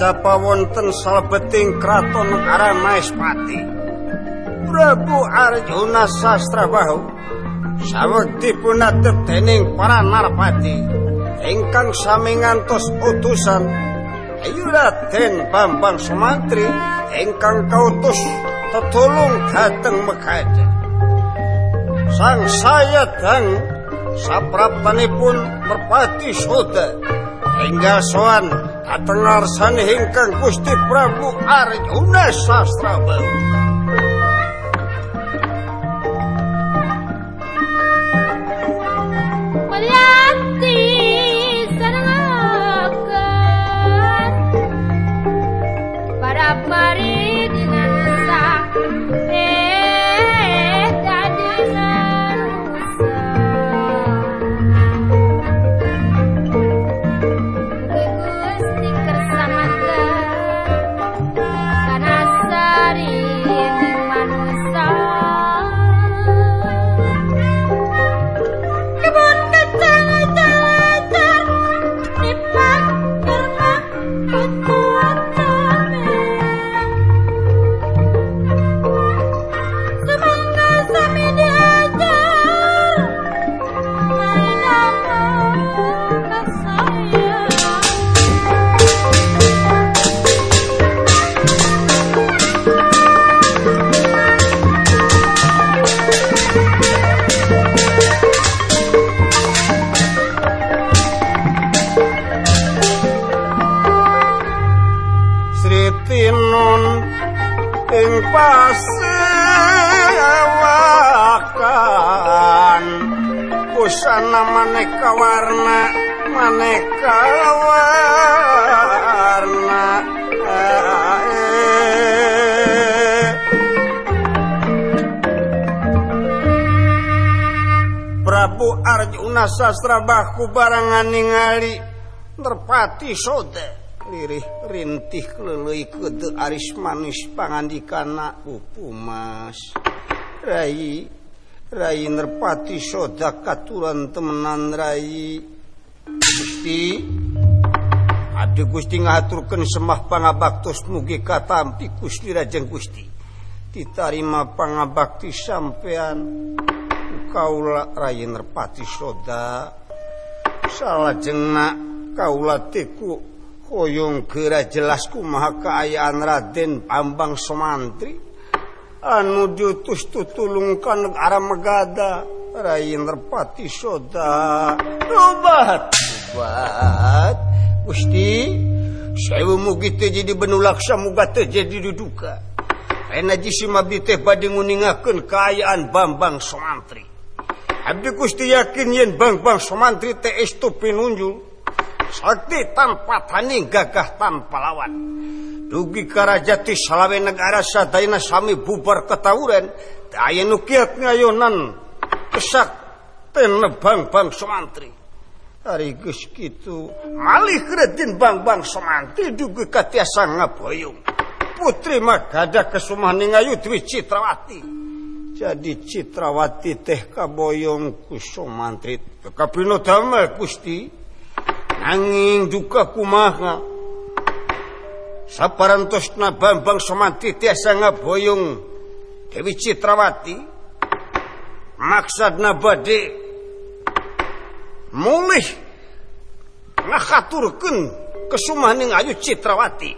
sapa wonten salebeting kraton negara Maespati Prabu Arjuna Sasrabahu sawektipun atep dening para narpati ingkang sami ngantos utusan Raden Bambang Sumantri ingkang kautus tetulung dhateng Megada. Sang sayadang sapraptanipun merpati soda hingga sowan dhateng ngarsane ingkang Gusti Prabu Arjuna Sasrabahu. Pasewakan busana maneka warna Prabu Arjuna Sasrabahu barangan ningali nerpati soda lirih rintih leleuy keudeung aris manis pangandikana upumas Rai nerpati soda katuran temenan Rai Gusti abdi Gusti ngahaturkeun semah pangabaktos mugi katampi Gusti Rajeng Gusti ditarima pangabakti sampean kaula Rai nerpati soda salajengna kaula teku hoyong geura jelas kumaha kaayaan Raden Bambang Sumantri anu diutus tutulung ka negara Megada Rai nerpati soda obat Gusti sewu mugi teu jadi benulaksa muga teu jadi duduka ena jisi mabdi teh bade nguningakeun kaayaan Bambang Sumantri abdi Gusti yakin yen Bambang Sumantri teh estu pinunjul sakti tanpa tanding gagah tanpa lawan dugi karajati salawe negara sadayana sami bubar ketawuran aya nu kiat ngayonan kesakten Bambang Sumantri ari geus kitu malih Raden Bambang Sumantri dugi katiasa ngaboyong putri Magada kesumaning ayu Dwi Citrawati jadi Citrawati teh kaboyong ku Sumantri kapino damel Gusti nanging duka kumaha saparantosna Bambang Sumantri tiasa ngaboyong Dewi Citrawati maksudna bade mulih ngahaturkeun kesumaning ayu Citrawati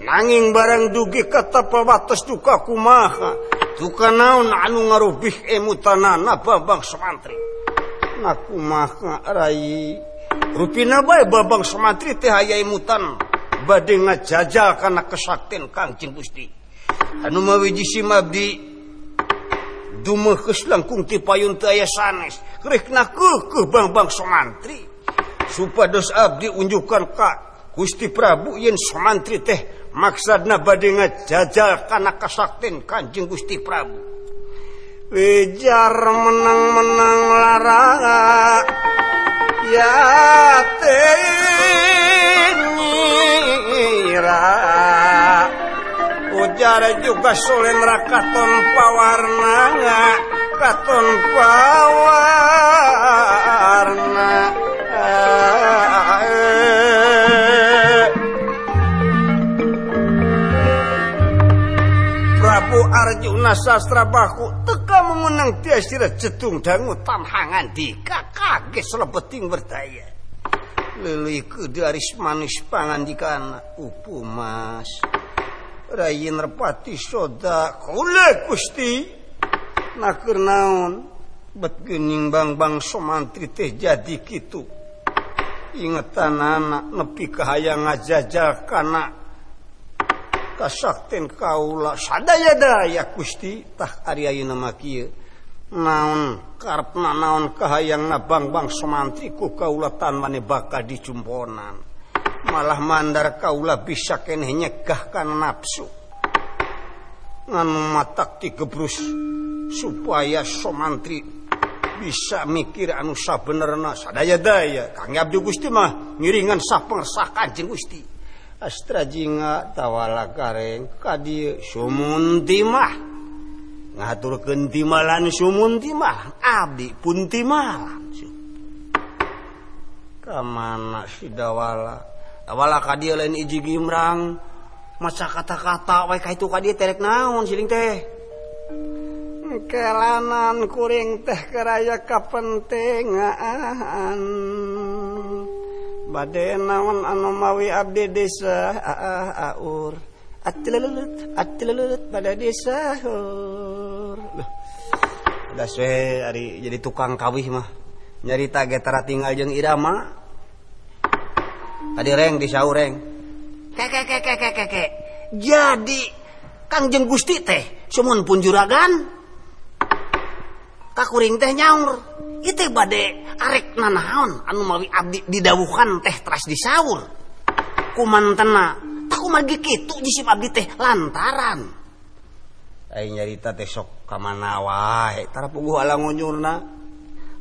nanging barang dugi katapa wates duka kumaha duka naon anu ngarubih emutanana Bambang Sumantri na kumaha Rai rupina bae Bambang Sumantri teh aya imutan bade ngajajal kana kesakten Kangjeng Gusti anu mawiji simabdi dumeheus langkung ti payun teu aya sanes rek nakeuh Bambang Sumantri supados abdi unjukan ka Gusti Prabu yen Sumantri teh maksudna bade ngajajal kana kesakten Kangjeng Gusti Prabu wejar menang-menang larang ya tenyira ujar juga solen rakaton pawarna katon pawarna Arjuna Sasrabahu teka memenang tiasira cetung dangu tamhangan di kakage selebeting berdaya lili kedaris manis pangandikana upu mas Rayin Repati soda kule Gusti nakeur naon bet geuning bang somantri teh jadi kitu ingetan anak nepi kahayang ngajajal kana kasakten kaula sadaya-daya Gusti tah ari ayeuna mah kieu naon karepna naon kahayangna bang somantri ku kaula tan mane bakal dicumponan malah mandar kaula bisa keneh nyegah kana nafsu nganu matak digebrus supaya somantri bisa mikir anu sabenerna sadaya-daya Kang Abdi Gusti mah ngiringan sapengersa Kanjeng Gusti astra jinga tawala kareng kadieu sumunti mah ngaturkeun timalan sumunti mah abdi pun timalan kamana si dawala kadieu lain iji gimrang maca kata-kata wae ka itu kadieu terek naon siling teh kelanan kuring teh keraya kapentingan bade naon anu mawi abdi desa aur atilelut pada desa udah we ari jadi tukang kawih mah nyarita ge tara tinggal jeung irama tadi reng disaur reng kek jadi Kangjeng Gusti teh sumun pun juragan kakuring teh nyaur itu bade arek nanaon anu mawi abdi didawuhan teh teras disaur kumantena taku magi kitu jisim abdi teh lantaran ai nyarita teh sok ka mana wae tara puguh ala ngunjurna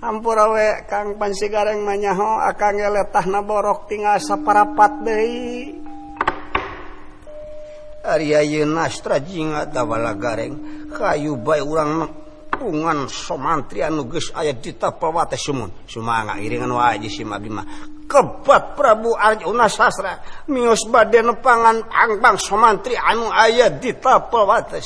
hampura we Kang Pansigareng mah nyaho akang letahna borok tinggal saparapat deui ari ayeuna astra jinga tawala gareng kayu bae urang pungan somantri anu geus aya di tapawate sumun sumangga iringan wae jisim abdi mah kebat Prabu Arjuna Sasra mios bade nepangan angbang somantri anu aya di tapawate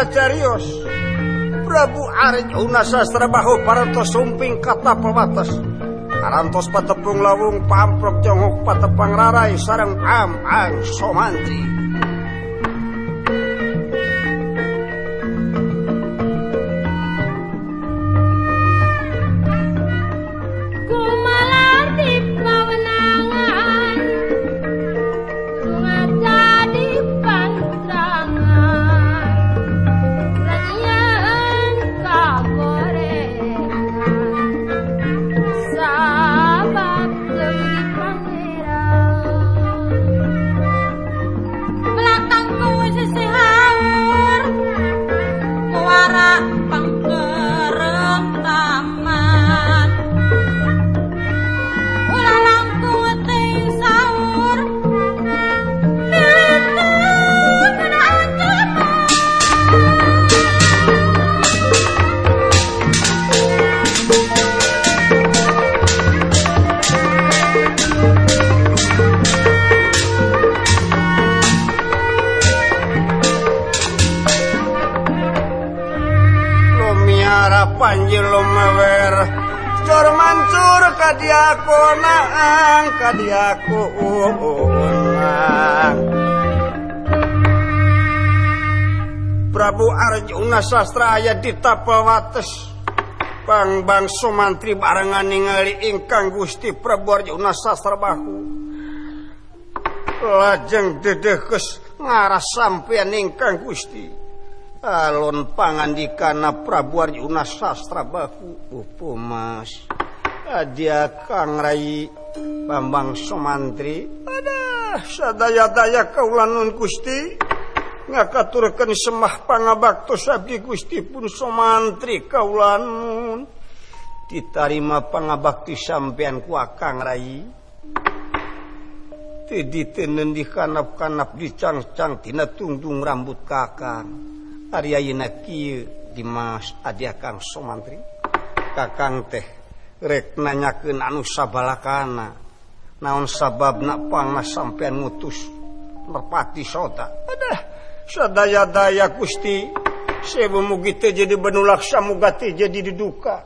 Carios Prabu Arjuna Sasrabahu parantos sumping kata pawates arantos patepung lawung pamprok jongok patepang rarai sareng ang somantri panjelo mawe Prabu Arjuna Sastra aya di tapel wates Bang Sumantri barengan ningali ingkang Gusti Prabu Arjuna Sastra bahu lajeng dedekes ngaras sampeyan ingkang Gusti alon pangandikana Prabu Arjuna Sastra bahu upu Mas adia Kang Rai Bambang Sumantri adah sadaya-daya kaula nun Gusti ngakaturkeun semah pangabaktos abdi Gusti pun Sumantri kaula nun ditarima pangabakti sampean ku Kang Rai teu diteuneun dikanap-kanap dicangcang tina tungtung rambut kakang ari ayeuna kieu Dimas adia Kang Sumantri kakang teh rek nanyakeun anu sabalakana naon sababna pangna sampean ngutus merpati sota adah sadaya-daya Gusti sewu mugi teh jadi benulaksa muga teh jadi diduka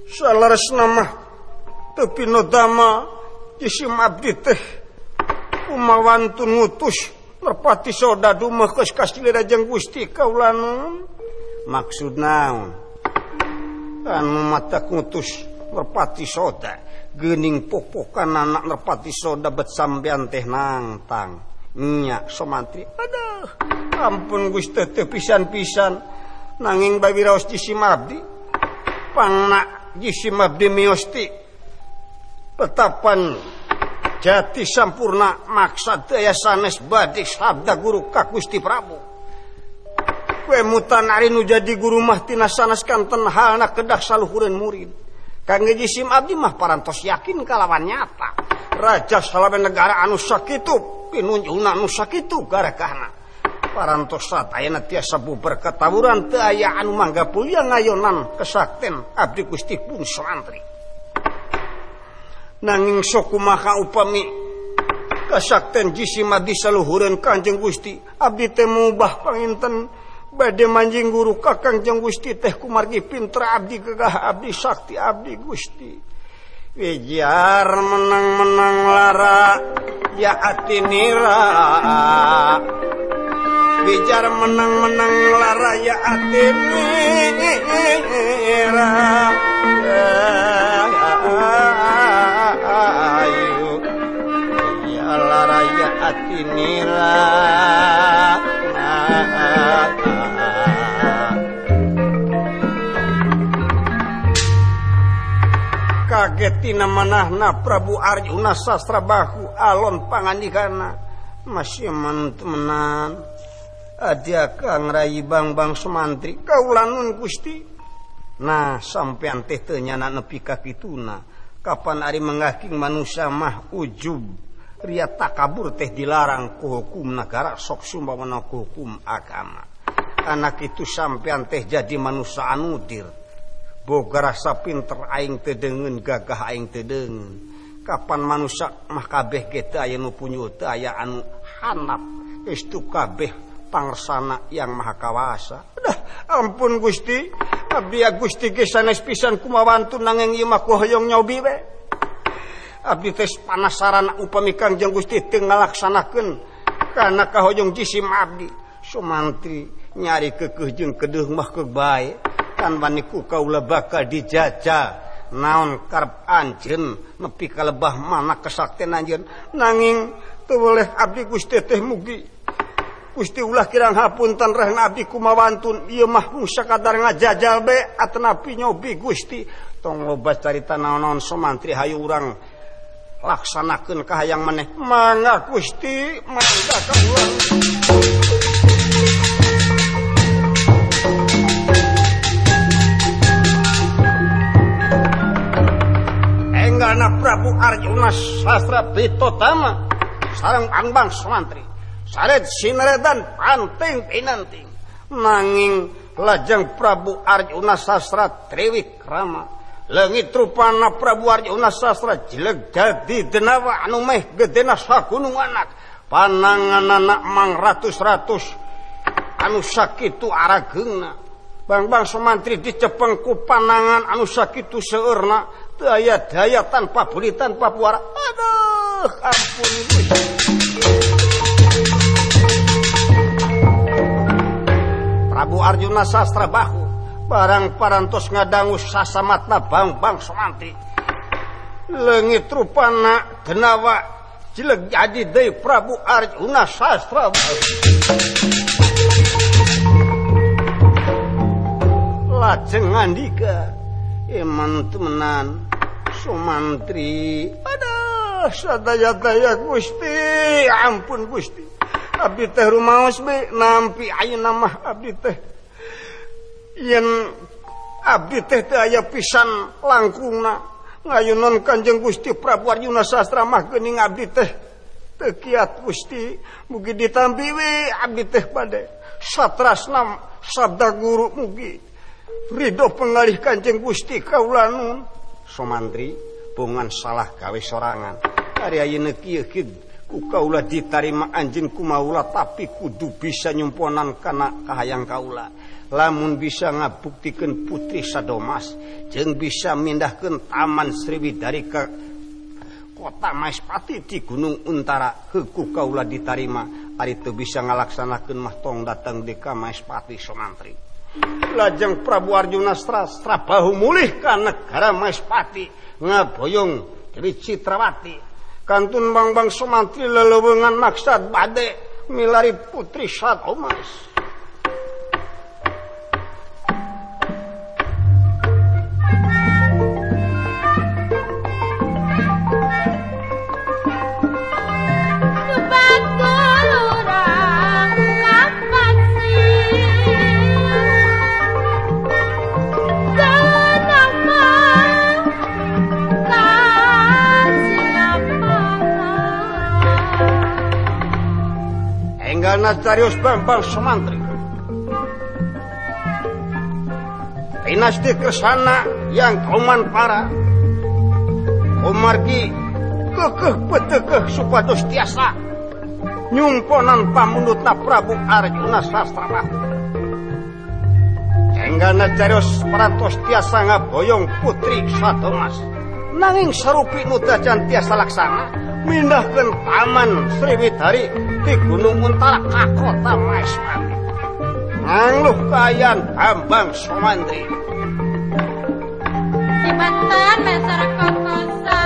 salaresna mah teu pinodama jisim abdi teh kumawantun ngutus merpati soda dumeh geus kasilirajeng Gusti kaula nun maksud naon anu mata ngutus merpati soda geuning popokan anak merpati soda bet sampean teh nangtang nya Sumantri aduh ampun Gusti teh pisan-pisan nanging bagi raos jisim abdi pangna jisim abdi miosti petapan jati sampurna maksad daya sanes badi sabda guru ka Gusti Prabu kue mutan ari nu jadi guru mah tina sanes kanten halna kedah saluhureun murid kangge jisim abdi mah parantos yakin kalawan nyata raja salaben negara anu sakitu pinunjukna anu sakitu garakahna parantos satayana tiasa bubar katawuran teu aya anu mangga pulia ngayonan kesakten abdi Gusti pun Sumantri nanging sok kumaha upami kesakten jisim abdi saluhureun Kanjeng Gusti abdi teh mubah panginten bade manjing guru ka Kanjeng Gusti teh kumargi pinter abdi gagah abdi sakti abdi Gusti Wijar menang-menang lara ya ati nira Wijar menang-menang lara ya ati nira ayo ya lara ya ati nira kagetina manahna Prabu Arjuna Sastra bahu alon pangandikana masih temenan adia Kang Rai Bambang Sumantri kaula nun Gusti nah sampean teh teu nyana nepi ka kituna kapan ari mengaking manusia mah ujub ria takabur teh dilarang ku hukum negara sok sumbawana ku hukum agama anak itu sampean teh jadi manusia anudir boga rasa pinter aing teu deungeun gagah aing teu deungeun kapan manusia mah kabeh ge teu aya nu punyu teu aya anu handap geus tu kabeh pangarsana yang maha kawasa dah ampun Gusti abdi Gusti ge sanes pisan kumawantu nanging ieu mah ku hoyong nyobi we abdi teh panasaran upami Kangjeng Gusti teu ngalaksanakeun kana kahoyong jisim abdi Sumantri nyari keukeuh jeung kedeuh mah keuk bae kan baniku kaula bakal dijajah naon karep anjeun nepi ka lebah mana kesakten anjeun nanging teu boleh abdi Gusti teh mugi Gusti ulah kirang hapunten rehna abdi kumawantun ieu mah mung sakadar ngajajal be atanapi nyobi Gusti tong loba carita naon-naon Sumantri hayu urang laksanakeun kahayang maneh mangga Gusti mangga kaula enggana Prabu Arjuna Sastra Pitotama sareng Bambang Sumantri sared sineredan panting pinanting nanging lajeng Prabu Arjuna Sastra Triwikrama leungit rupana Prabu Arjuna Sastra jileg jadi denawa anu meh gedena sagunung anak pananganana mang ratus-ratus anu sakitu arageungna Bambang Sumantri dicepeng ku panangan anu sakitu seueurna daya tanpa buli tanpa puara. Aduh, ampun. Prabu Arjuna Sastra Bahu barang parantos ngadangu sasamatna bang Sumantri. Leungit rupana genawa jileg jadi deui Prabu Arjuna Sastra Bahu. Lajeng ngandika, "Eman temenan Sumantri. Aduh, sadaya-daya Gusti, ampun Gusti. Abdi teh rumaos be nampi ayeuna mah abdi teh yen abdi teh teu aya pisan langkungna ngayunon Kanjeng Gusti Prabu Arjuna Sastra mah geuning abdi teh teu kiat Gusti. Mugi ditampi we abdi teh bade satrasna sabda guru mugi ridho pengalih Kanjeng Gusti kaula nun." Sumantri bungan salah gawe sorangan. Ari ayeuna kieu ku kaula ditarima anjeun kumaula tapi kudu bisa nyumponan kana kahayang kaula. Lamun bisa ngabuktikeun putri Sadomas jeung bisa mindahkeun Taman Sriwidari ka kota Maespati di Gunung Untara, heuku kaula ditarima. Ari teu bisa ngalaksanakeun mah tong datang di ka Maespati Sumantri. Lajeng Prabu Arjuna Sastra Bahu mulih ka negara Maespati ngaboyong Dewi Citrawati. Kantun bang Sumantri leleuweungan maksad bade milari putri Sadomas. Carios bang Sumantri. Dinasti Kresana yang kauman para umargi kekeh betekeh supados tiasa nyumponan pamundutna Prabu Arjuna Sastra Bahu. Enggana carios parantos tiasa ngaboyong putri Sadomas. Nanging sarupi nu dacan tiasa laksana mindahkeun Taman Sriwidari di Gunung Untara ka kota Maespati. Ngangluh kayan Bambang Sumantri. Sibanten masyarakat kosa